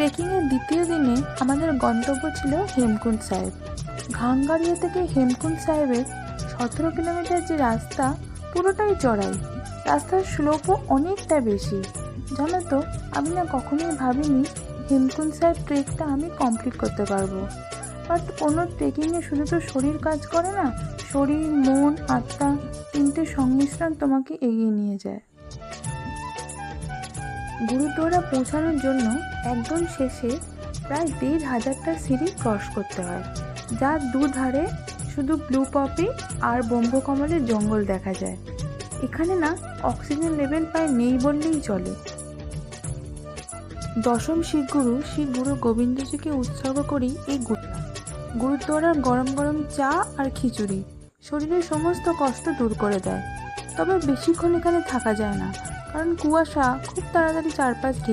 ট্রেকিংয়ের দ্বিতীয় দিনে আমাদের গন্তব্য ছিল হেমকুণ্ড সাহেব। ঘাঙ্গারিয়া থেকে হেমকুণ্ড সাহেবের 17 কিলোমিটার যে রাস্তা, পুরোটাই চড়াই। রাস্তার স্লোপও অনেকটা বেশি। জানো তো, আমি না কখনোই ভাবিনি হেমকুণ্ড সাহেব ট্রেকটা আমি কমপ্লিট করতে পারবো। বাট কোনো ট্রেকিংয়ে শুধু তো শরীর কাজ করে না, শরীর, মন, আত্মা তিনটে সংমিশ্রণ তোমাকে এগিয়ে নিয়ে যায়। গুরুদ্বারা পৌঁছানোর জন্য একদম শেষে প্রায় 1500টা সিঁড়ি ক্রস করতে হয়, যার দুধারে শুধু ব্লু পপি আর ব্রহ্মকমলের জঙ্গল দেখা যায়। এখানে না অক্সিজেন লেভেল প্রায় নেই বললেই চলে। দশম শিখ গুরু গোবিন্দজিকে উৎসর্গ করি এই গুরুদ্বারার গরম গরম চা আর খিচুড়ি শরীরের সমস্ত কষ্ট দূর করে দেয়। তবে বেশিক্ষণ এখানে থাকা যায় না, কারণ কুয়াশা খুব তাড়াতাড়ি চারপাশ ঢেকে